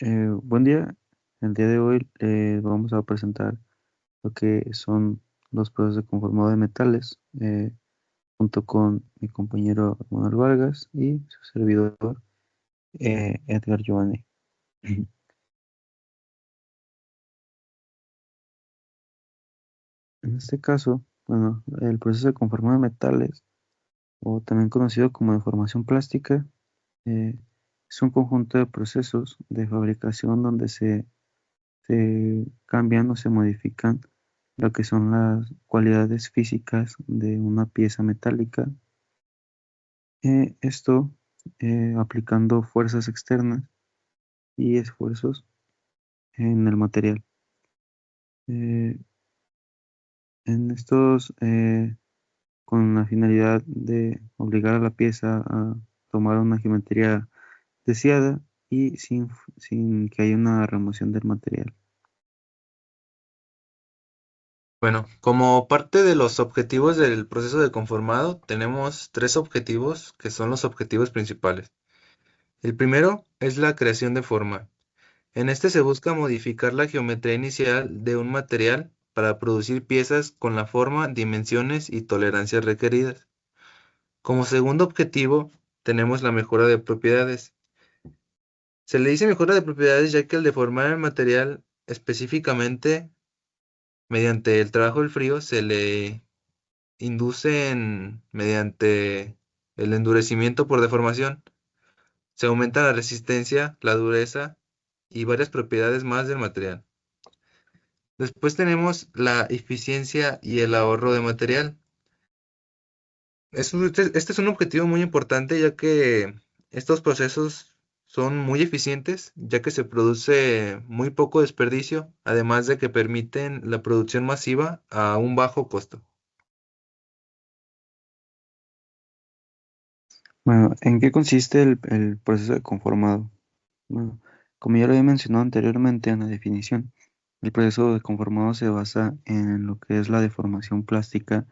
Buen día. El día de hoy vamos a presentar lo que son los procesos de conformado de metales, junto con mi compañero Manuel Vargas y su servidor Edgar Giovanni. En este caso, bueno, el proceso de conformado de metales, o también conocido como deformación plástica, eh, es un conjunto de procesos de fabricación donde se cambian o se modifican lo que son las cualidades físicas de una pieza metálica. Esto aplicando fuerzas externas y esfuerzos en el material. Eh, en estos, con la finalidad de obligar a la pieza a tomar una geometría deseada y sin que haya una remoción del material. Bueno, como parte de los objetivos del proceso de conformado, tenemos tres objetivos que son los objetivos principales. El primero es la creación de forma. En este se busca modificar la geometría inicial de un material para producir piezas con la forma, dimensiones y tolerancias requeridas. Como segundo objetivo, tenemos la mejora de propiedades. Se le dice mejora de propiedades ya que al deformar el material específicamente mediante el trabajo del frío se le inducen mediante el endurecimiento por deformación. Se aumenta la resistencia, la dureza y varias propiedades más del material. Después tenemos la eficiencia y el ahorro de material. Este es un objetivo muy importante ya que estos procesos son muy eficientes, ya que se produce muy poco desperdicio, además de que permiten la producción masiva a un bajo costo. Bueno, ¿en qué consiste el proceso de conformado? Bueno, como ya lo había mencionado anteriormente en la definición, el proceso de conformado se basa en lo que es la deformación plástica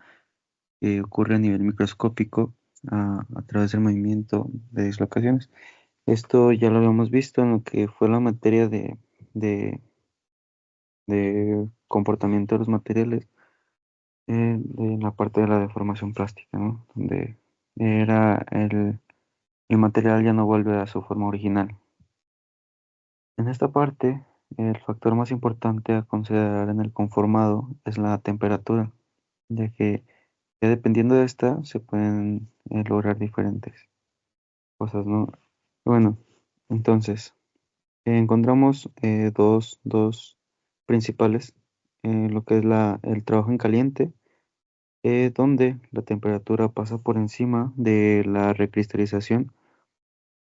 que ocurre a nivel microscópico a través del movimiento de dislocaciones. Esto ya lo habíamos visto en lo que fue la materia de, de comportamiento de los materiales, en la parte de la deformación plástica, ¿no? Donde el material ya no vuelve a su forma original. En esta parte, el factor más importante a considerar en el conformado es la temperatura, ya que ya dependiendo de esta se pueden lograr diferentes cosas, ¿no? Bueno, entonces, encontramos dos principales, lo que es el trabajo en caliente, donde la temperatura pasa por encima de la recristalización.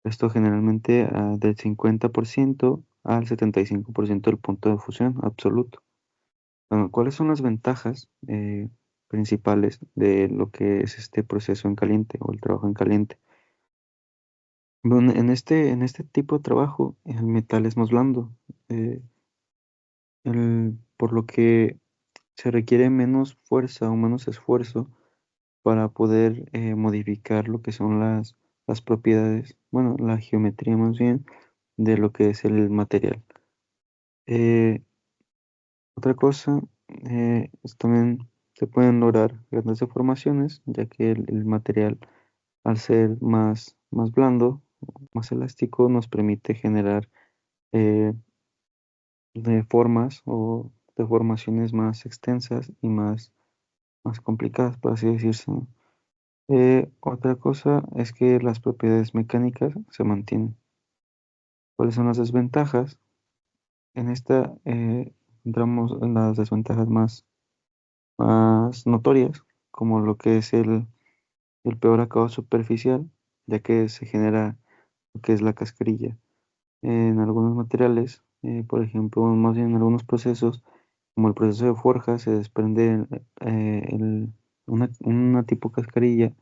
Esto generalmente del 50% al 75% del punto de fusión absoluto. Bueno, ¿cuáles son las ventajas principales de lo que es este proceso en caliente o el trabajo en caliente? Bueno, en este tipo de trabajo el metal es más blando, eh, por lo que se requiere menos fuerza o menos esfuerzo para poder modificar lo que son las propiedades, bueno, la geometría más bien de lo que es el material. Eh, Otra cosa es también se pueden lograr grandes deformaciones, ya que el material, al ser más blando, más elástico, nos permite generar eh, formas o deformaciones más extensas y más complicadas, por así decirse, ¿no? Otra cosa es que las propiedades mecánicas se mantienen. ¿Cuáles son las desventajas? En esta entramos en las desventajas más notorias, como lo que es el peor acabado superficial, ya que se genera lo que es la cascarilla. En algunos materiales, por ejemplo, más bien en algunos procesos, como el proceso de forja, se desprende una tipo cascarilla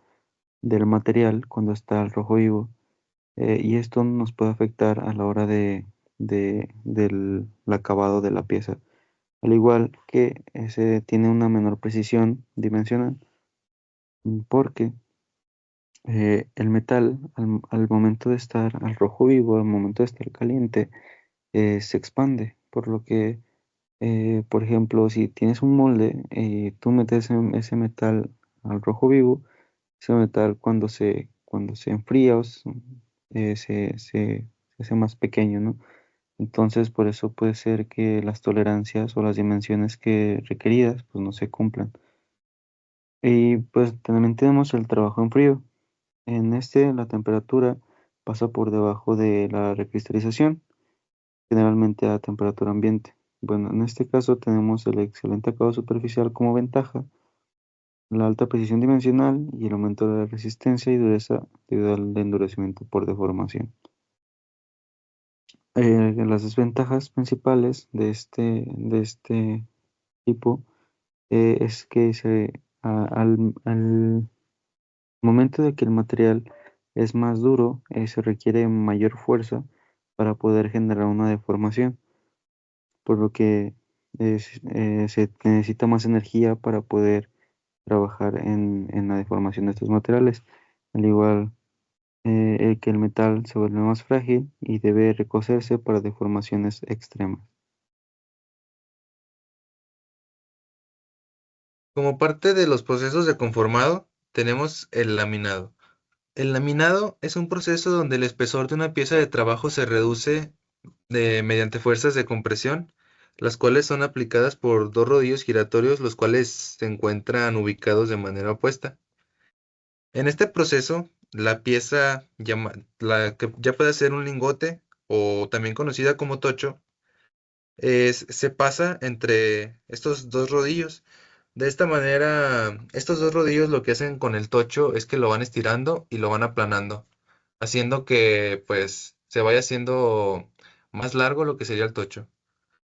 del material cuando está al rojo vivo, y esto nos puede afectar a la hora del acabado de la pieza. Al igual que se tiene una menor precisión dimensional, porque el metal al momento de estar al rojo vivo, al momento de estar caliente, se expande, por lo que, por ejemplo, si tienes un molde y tú metes ese metal al rojo vivo, ese metal cuando se enfría se hace más pequeño, ¿no? Entonces, por eso puede ser que las tolerancias o las dimensiones que requeridas pues no se cumplan. Y pues también tenemos el trabajo en frío. En este, la temperatura pasa por debajo de la recristalización, generalmente a temperatura ambiente. Bueno, en este caso tenemos el excelente acabado superficial como ventaja, la alta precisión dimensional y el aumento de la resistencia y dureza debido al endurecimiento por deformación. Las desventajas principales de este tipo es que al momento de que el material es más duro, se requiere mayor fuerza para poder generar una deformación, por lo que se necesita más energía para poder trabajar en la deformación de estos materiales, al igual que el metal se vuelve más frágil y debe recocerse para deformaciones extremas. Como parte de los procesos de conformado, tenemos el laminado. El laminado es un proceso donde el espesor de una pieza de trabajo se reduce mediante fuerzas de compresión, las cuales son aplicadas por dos rodillos giratorios, los cuales se encuentran ubicados de manera opuesta. En este proceso, la pieza, la que ya puede ser un lingote o también conocida como tocho, se pasa entre estos dos rodillos. De esta manera, estos dos rodillos lo que hacen con el tocho es que lo van estirando y lo van aplanando, haciendo que pues se vaya haciendo más largo lo que sería el tocho.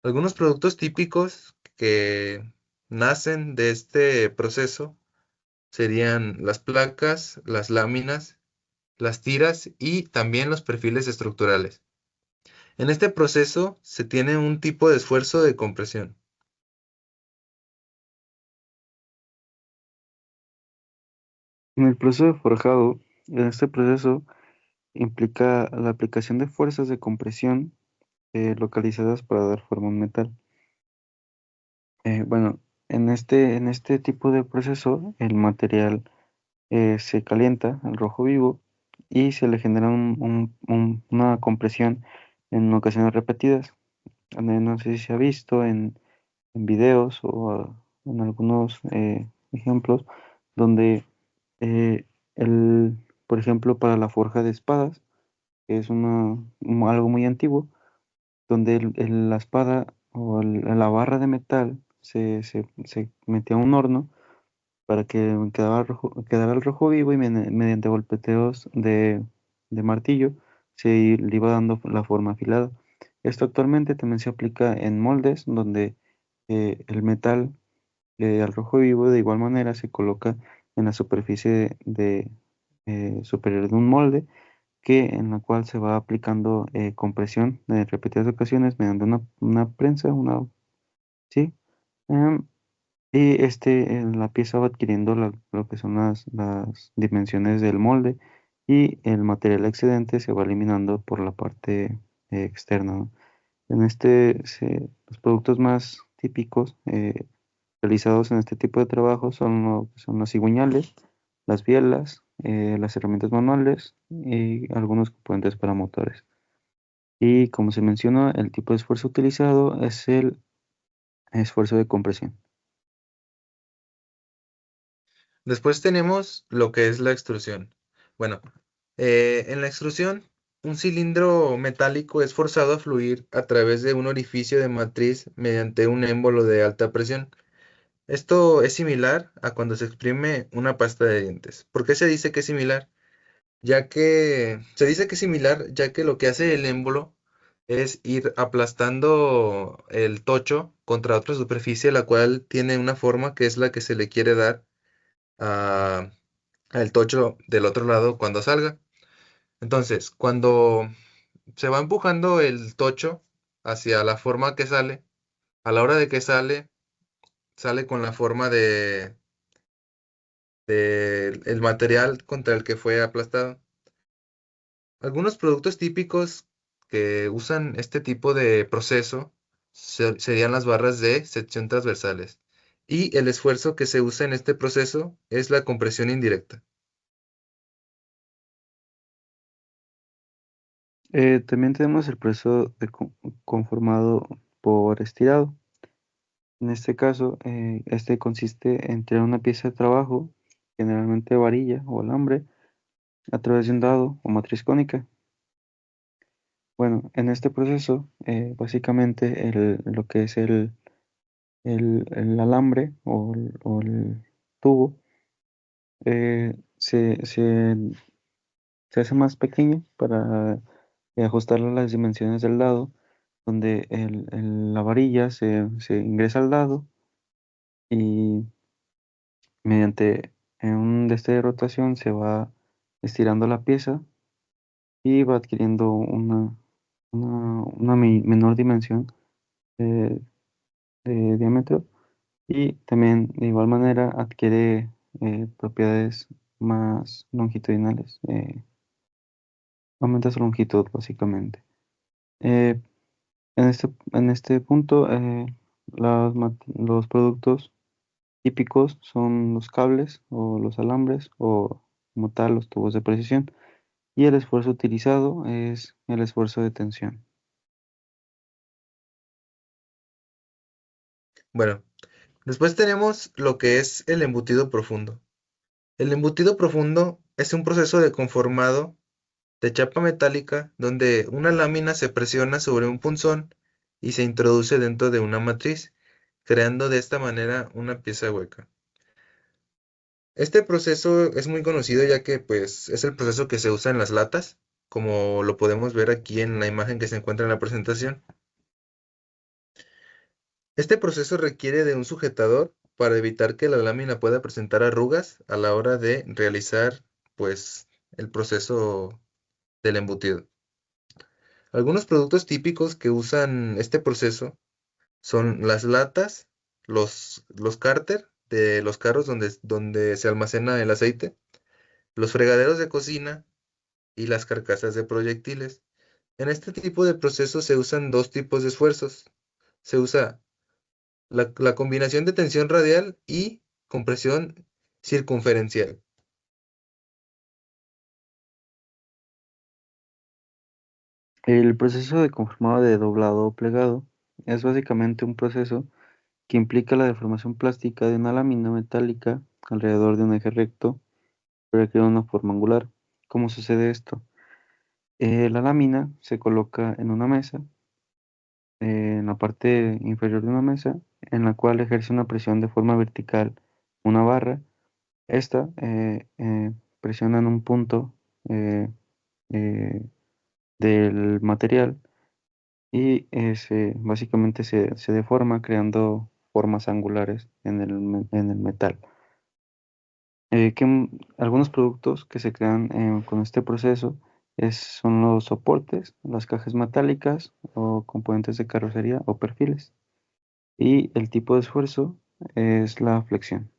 Algunos productos típicos que nacen de este proceso serían las placas, las láminas, las tiras y también los perfiles estructurales. En este proceso se tiene un tipo de esfuerzo de compresión. En el proceso de forjado, en este proceso implica la aplicación de fuerzas de compresión localizadas para dar forma a un metal. Bueno, en este tipo de proceso, el material se calienta al rojo vivo y se le genera una compresión en ocasiones repetidas. No sé si se ha visto en videos o en algunos ejemplos donde eh, por ejemplo, para la forja de espadas, que es algo muy antiguo, donde la espada o la barra de metal se metía a un horno para que quedara el rojo vivo y mediante golpeteos de martillo le iba dando la forma afilada. Esto actualmente también se aplica en moldes donde el metal al rojo vivo de igual manera se coloca en la superficie superior de un molde en la cual se va aplicando compresión en repetidas ocasiones mediante una prensa, ¿sí? Em, y la pieza va adquiriendo lo que son las dimensiones del molde y el material excedente se va eliminando por la parte externa, ¿no? Los productos más típicos realizados en este tipo de trabajo son los cigüeñales, las bielas, las herramientas manuales y algunos componentes para motores. Y como se menciona, el tipo de esfuerzo utilizado es el esfuerzo de compresión. Después tenemos lo que es la extrusión. Bueno, en la extrusión, un cilindro metálico es forzado a fluir a través de un orificio de matriz mediante un émbolo de alta presión. Esto es similar a cuando se exprime una pasta de dientes. ¿Por qué se dice que es similar? Ya que se dice que es similar, ya que lo que hace el émbolo es ir aplastando el tocho contra otra superficie, la cual tiene una forma que es la que se le quiere dar a, al tocho del otro lado cuando salga. Entonces, cuando se va empujando el tocho hacia la forma que sale, a la hora de que sale, sale con la forma de el material contra el que fue aplastado. Algunos productos típicos que usan este tipo de proceso serían las barras de sección transversales. Y el esfuerzo que se usa en este proceso es la compresión indirecta. También tenemos el proceso de conformado por estirado. En este caso, este consiste en tirar una pieza de trabajo, generalmente varilla o alambre, a través de un dado o matriz cónica. Bueno, en este proceso, básicamente lo que es el alambre o el tubo se hace más pequeño para ajustarlo a las dimensiones del dado, donde la varilla se ingresa al dado y mediante un deste de rotación se va estirando la pieza y va adquiriendo una menor dimensión de, de diámetro y también de igual manera adquiere propiedades más longitudinales, aumenta su longitud básicamente. Eh, en este punto, los productos típicos son los cables o los alambres o como tal los tubos de precisión y el esfuerzo utilizado es el esfuerzo de tensión. Bueno, después tenemos lo que es el embutido profundo. El embutido profundo es un proceso de conformado de chapa metálica donde una lámina se presiona sobre un punzón y se introduce dentro de una matriz, creando de esta manera una pieza hueca. Este proceso es muy conocido ya que pues es el proceso que se usa en las latas, como lo podemos ver aquí en la imagen que se encuentra en la presentación. Este proceso requiere de un sujetador para evitar que la lámina pueda presentar arrugas a la hora de realizar pues el proceso del embutido. Algunos productos típicos que usan este proceso son las latas, los cárter de los carros donde se almacena el aceite, los fregaderos de cocina y las carcasas de proyectiles. En este tipo de procesos se usan dos tipos de esfuerzos. Se usa la combinación de tensión radial y compresión circunferencial. El proceso de conformado de doblado o plegado es básicamente un proceso que implica la deformación plástica de una lámina metálica alrededor de un eje recto para crear una forma angular. ¿Cómo sucede esto? La lámina se coloca en una mesa, en la parte inferior de una mesa, en la cual ejerce una presión de forma vertical una barra. Esta presiona en un punto eh, eh, del material y básicamente se deforma creando formas angulares en el metal. Algunos productos que se crean con este proceso son los soportes, las cajas metálicas o componentes de carrocería o perfiles. Y el tipo de esfuerzo es la flexión.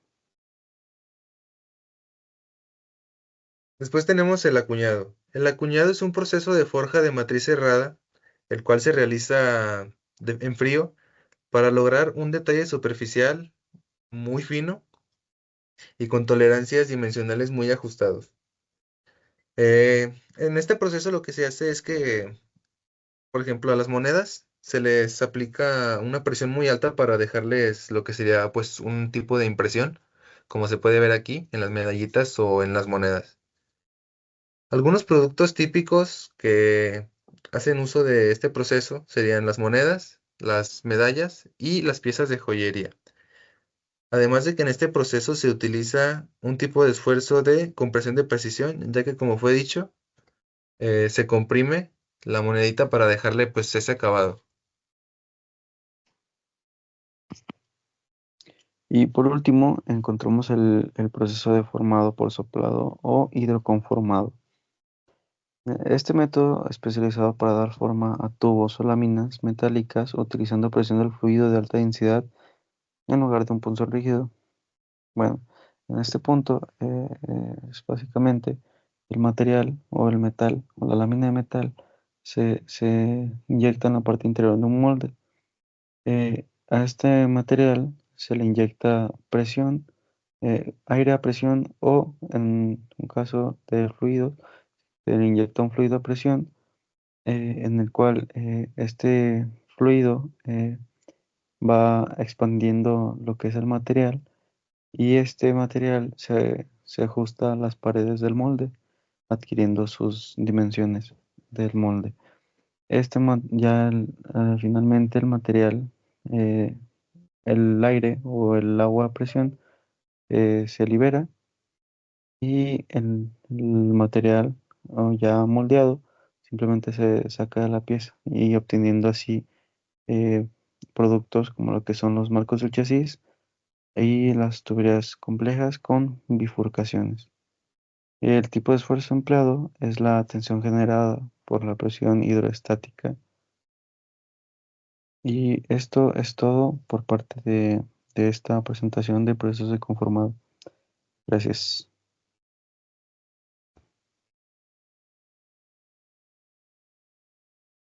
Después tenemos el acuñado. El acuñado es un proceso de forja de matriz cerrada, el cual se realiza en frío para lograr un detalle superficial muy fino y con tolerancias dimensionales muy ajustados. En este proceso lo que se hace es que, por ejemplo, a las monedas se les aplica una presión muy alta para dejarles lo que sería pues un tipo de impresión, como se puede ver aquí en las medallitas o en las monedas. Algunos productos típicos que hacen uso de este proceso serían las monedas, las medallas y las piezas de joyería. Además de que en este proceso se utiliza un tipo de esfuerzo de compresión de precisión, ya que como fue dicho, se comprime la monedita para dejarle pues ese acabado. Y por último, encontramos el proceso de formado por soplado o hidroconformado. Este método especializado para dar forma a tubos o láminas metálicas utilizando presión del fluido de alta densidad en lugar de un punzón rígido. Bueno, en este punto es básicamente el material o el metal o la lámina de metal se inyecta en la parte interior de un molde. A este material se le inyecta presión, aire a presión o en un caso de fluido, se le inyecta un fluido a presión en el cual este fluido va expandiendo lo que es el material y este material se ajusta a las paredes del molde, adquiriendo sus dimensiones del molde. Finalmente el material, eh, el aire o el agua a presión se libera y el material ya moldeado simplemente se saca de la pieza y obteniendo así eh, productos como lo que son los marcos del chasis y las tuberías complejas con bifurcaciones. El tipo de esfuerzo empleado es la tensión generada por la presión hidroestática. Y esto es todo por parte de esta presentación de procesos de conformado. Gracias.